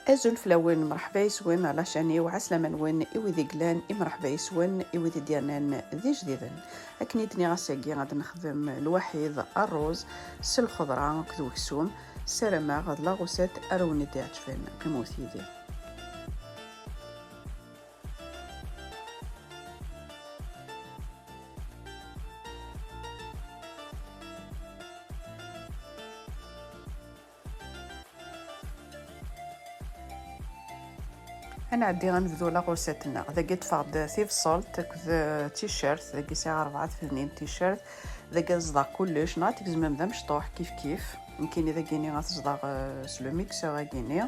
أزول فلاون مرحبا يسون على شاني وعسلامة نون إوي قلان مرحبا يسون إوي ديالنا ذي جديدا. أكني دني غاساكي غادي نخدم الوحيد الروز سل خضرة كذو كسوم سلامة غاد لاغوسات أروني دي عجفان قيموت يدي. انا عندي غنبدو لاغوسيتنا ذاك تفقد ثيف سولت كذا تيشيرت ذاك ساعه 4 تيشيرت ذاك صداع كلش نعطيك زعما بدا مشطوح كيف يمكن اذا كايني غتصداغ سلو ميكسور غاكيني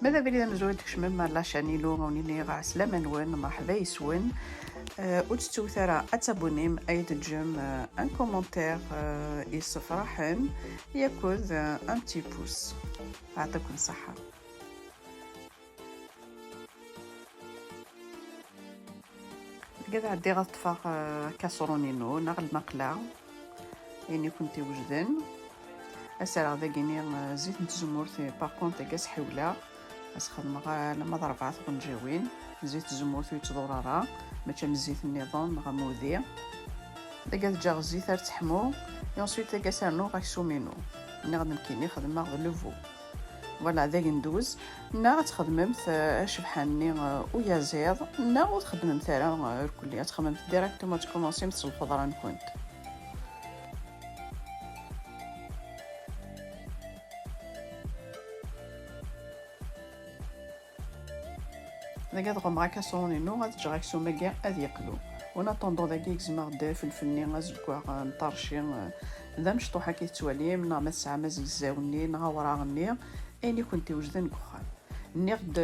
ماذا بلي نزوي تكشمل مع لاشانيلو غونيني غا عسلامة نون مرحبا يسون وتستو ثرا اتابونيم اي تجم ان كومونتير يصفرحن ياكوذ ان تي بوس يعطيكم الصحة. قاعد عندي غطفة كاسرونينو نغ المقلة يعني كنتي وجدن اسرع ذاكيني زيت نتزمور في باكونت كاس حولة اسخدم لما ضربات غنجاوين زيت الزمور في تضرارا ماشي زيت النظام غا مودي داك جا الزيت تحمو يونسويت داك سانو غاكسومينو نغد نكيني خدمه غد لوفو فوالا داك ندوز نا تخدممت شبحاني ويا زيض نا وتخدممت راه الكليه تخدممت ديريكتومون تكومونسي من الخضره كنت داك غوم غاكا صونينو غتجي غاكسوما كاع هاد يقلو وانا طوندو داك يكزما دا فلفلني غازكوا نطرشي ذا مشطوحه كيتوالي من ما الساعه مازال زاوني نغا وراغني اني كنت وجدن كخان نغد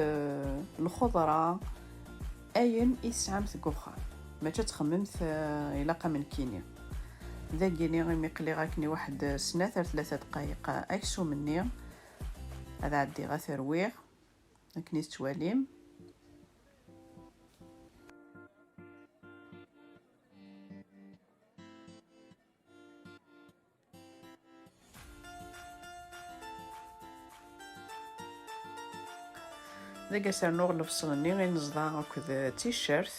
الخضره اين يسعمت كخان ما تخممت علاقه من كيني ذاكيني غيميقلي غاكني واحد سنه 3 دقائق اكسو مني هذا عندي غا ثرويغ كني تواليم ذاك سانو غلفصلني غير نزضا هكذا تيشيرت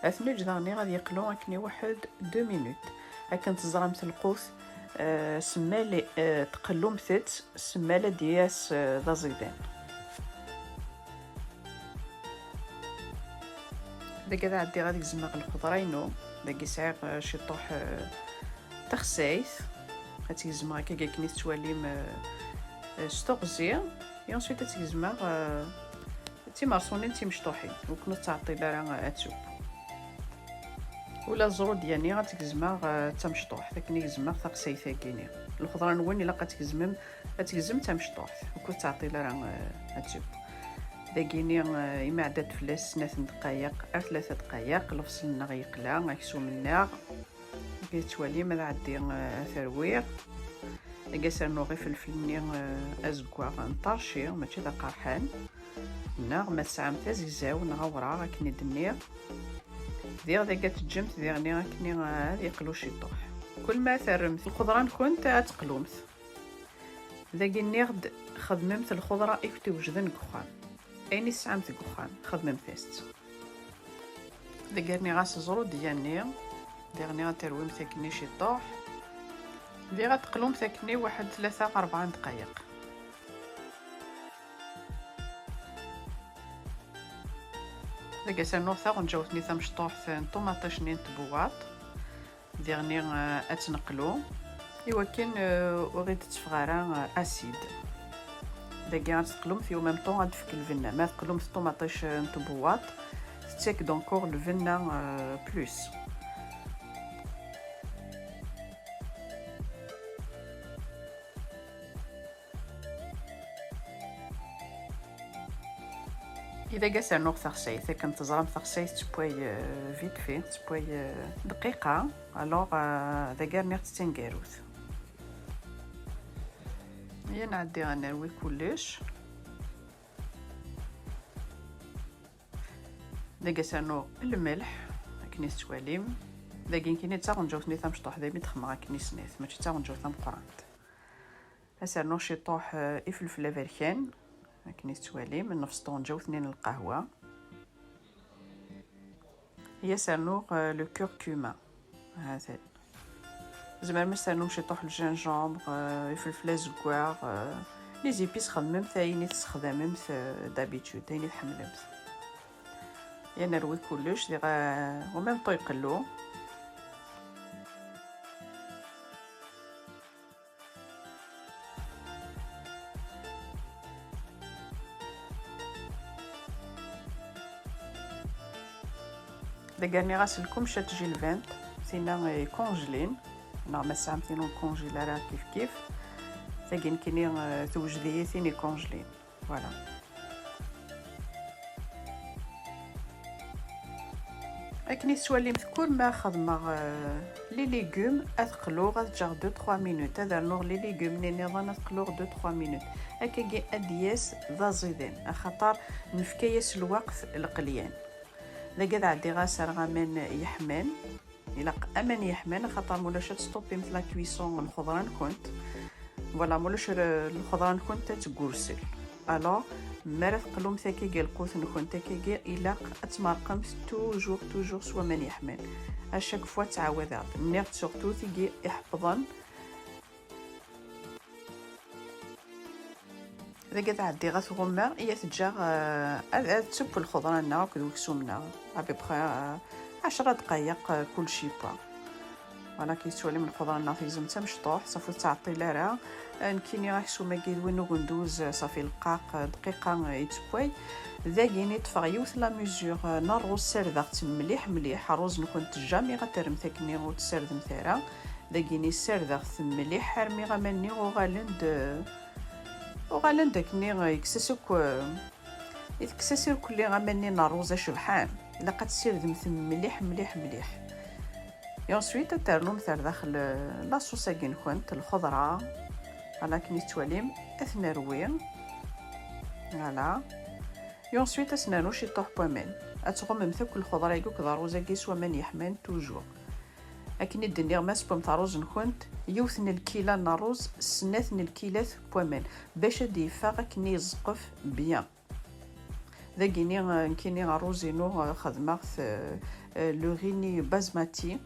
اثني جداني غادي يقلو هكني واحد 2 مينوت هكا نتزرى مثل القوس سمالي تقلو مثت سمالة دياس ذا زيدان ذاك هذا عندي غادي يزمغ الخضرينو ذاك يسعيق شي طوح تخسايث هاتي يزمغ هكا كني تواليم ستوغزي يونسويت تيزمغ تي مارسونين تي مشطوحين وكنو تعطي لها اتوب ولا الزرو ديالني غتكزمغ تا مشطوح داك يزمغ تقسيثا كيني الخضره نوني لا غتكزمم تا مشطوح وكنت تعطي لها اتوب داكيني اما عدات فلاس 2 دقائق 3 دقائق الفصلنا غيقلا غيكسو منا كيتوالي ماذا عندي ثروير كاسر نوغي فلفلني ازكوا نطرشي ماشي دا قرحان ناغ ما ساعه تزيزاو نغورا غاكني دنيا دير داك تجمت ديرني غاكني هادي يقلو شي طوح كل ما ثرمت الخضره كنت تقلومت داكي نغد خدممت الخضره اكتي وجدن كخان ايني ساعه كخان خدممت فيست داكرني غاس زرو ديالني ديرني غترويم تاكني شي طوح اللي غتقلوم ثاكني واحد 3-4 دقائق داك سانو ثاغ نجاوتني ثا مشطوح طوماطيشني تبوات ديرني اتنقلو ايوا كاين وغيد تفغارا اسيد داك غتقلوم في ميم طون غتفك الفنا ما تقلوم طوماطيش تبوات تاك دونكور الفنا بلوس إذا قاس نوغ ثغسيث كنت تزرم ثغسيث تبوي فيت في تبوي دقيقة ألوغ ذا كارنيغ تستنكاروث هي نعدي غنروي كلش ذا قاس نوغ الملح كني تواليم داكين كيني تا غنجاوثني تمشطوح ذا تخمغا كني سنيت ماشي تا غنجاوث مقرانت. اسرنو شطوح إفلفلة فركان كني توالي من نفس طون جاوثني القهوة. هي سرنو لو كوركوما هذا زعما مسرنو شطوح الجنجامبر إفلفلة زكواغ لي زيبيس خدمم ثايني تستخدمم دابيتود ثايني تحملمت. يا نروي كلش دي ومام طو يقلو. داكاني غاسلكم شات تجي الفانت سينا كونجلين نعم الساعة مثلا كونجيلا راه كيف كيف تاكين كيني توجدي ثيني كونجلين فوالا. اكني سوالي كل ما خدمه لي ليغوم اثقلو غتجا 2 3 مينوت هذا نور لي ليغوم ني نظن اثقلو 2 3 مينوت هكاكي ادياس ذا زيدين خاطر نفكايس الوقت القليان ذا قاعد عندي غاسر غامن يحمل الى امان يحمل خاطر مولاش تستوبي مثل كويسون الخضران كنت فوالا مولاش الخضران كنت تقرسل الو مرات قلوم ثاكي القوت نكون تاكي الى اتمرقم توجور سوا من يحمل اشاك فوا تعاود هذا نيغ سورتو تيجي يحفظن اذا قاعد عندي غتغمر هي تجا تسب الخضران نا كذوك سومنا ابي بخا 10 دقائق كل شي با وانا كيسولي من الخضران نا تيزم تمشطوح صافي تعطي لها نكيني غاكسو ما كيدوينو غندوز صافي القاق دقيقه يتبوي ذاكيني تفغيوث لا ميزور نروز سردغت مليح الروز نكون جامي غترم ثاكني وتسردم ثرا ذاكيني سردغت مليح حرمي غمني وغالن داكني يكسسوك يتكسسير كل غمني نروز شبحان الا قد تسردم مليح يونسويت ترنو مثل داخل لاصوص كين كنت الخضره على كني تواليم اثنروي فوالا يونسويت اسنانو شي طوح بومين اتغم مثل كل خضره يقولك ضروزه كيس ومن يحمل توجور لكن الدنيا ما سبم تاروز نكونت يوثن الكيلا ناروز سناثن الكيلات بومين باش دي فاغ كني يزقف بيان ذاكيني كيني غاروزينو خدمه لو غيني بازماتي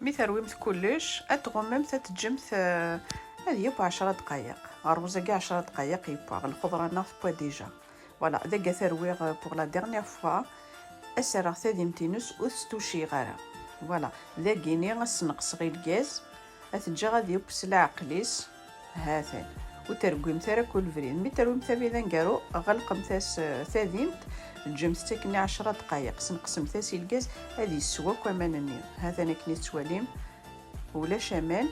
مثرويمت كلش اتغمم تتجمت هذه يبقى 10 دقائق الروزه كاع 10 دقائق يبقى الخضره ناف بوا ديجا فوالا داك ثرويغ بور لا ديرنيير فوا اسرا ثاديمتينس وستوشي غارا فوالا ذاكيني غسنقص غير الغاز اتجا غادي يبسل عقليس هاثان وترقيم ثرا كل فريد مي ترويم ثابيذا نقارو غلق مثاس ثاديمت الجمت تاكني 10 دقائق سنقسم ثاسي الغاز هذه السوا كمان النير هذا انا كنيت تواليم ولا شمال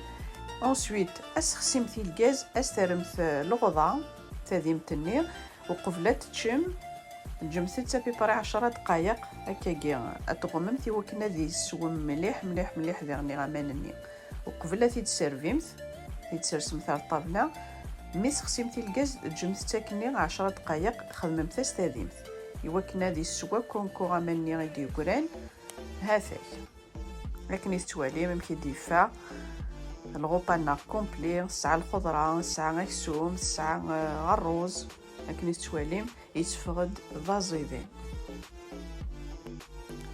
انسويت اسخسمت الغاز استرمت الغضا ثاديمت النير وقفلت تشم الجمت تابي برا 10 دقائق هكاكي اتغممتي وكنا ذي السوا مليح ديرني غمان النير وقفلت تسيرفيمت يتسرسم ثار الطابله مي سخسمتي الغاز الجمت تاكني 10 دقائق خدمت استاديمت يوكنا دي السوا كونكو غامني غيدي يقران هاثاك لكن يستوالي ممكن ديفا الغوبا نار كومبلي الساعة الخضرة الساعة غيكسوم الساعة غروز لكن يستوالي يتفقد فازيدين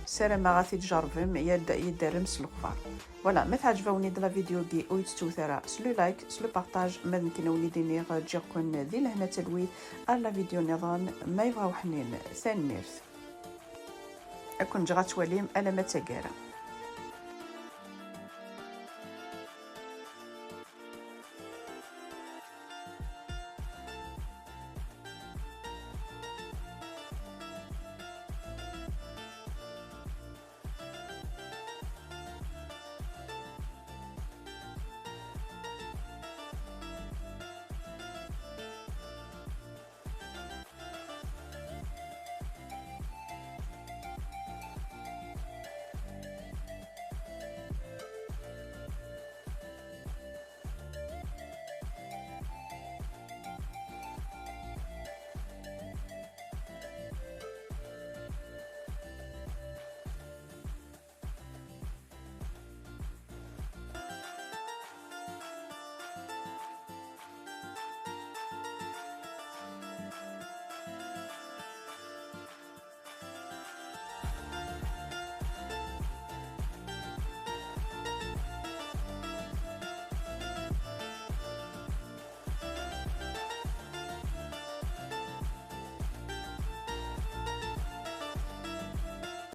سلام غاثي تجربهم يدرمس الخضار فوالا ما تعجبوني د لا فيديو دي ويتستو ثرا سلو لايك سلو بارطاج ما يمكن وليديني تجيكم ذي لهنا تلويث على فيديو نظام ما يبغاو حنين ثاني ميرث اكون جغات وليم الا ما تقارا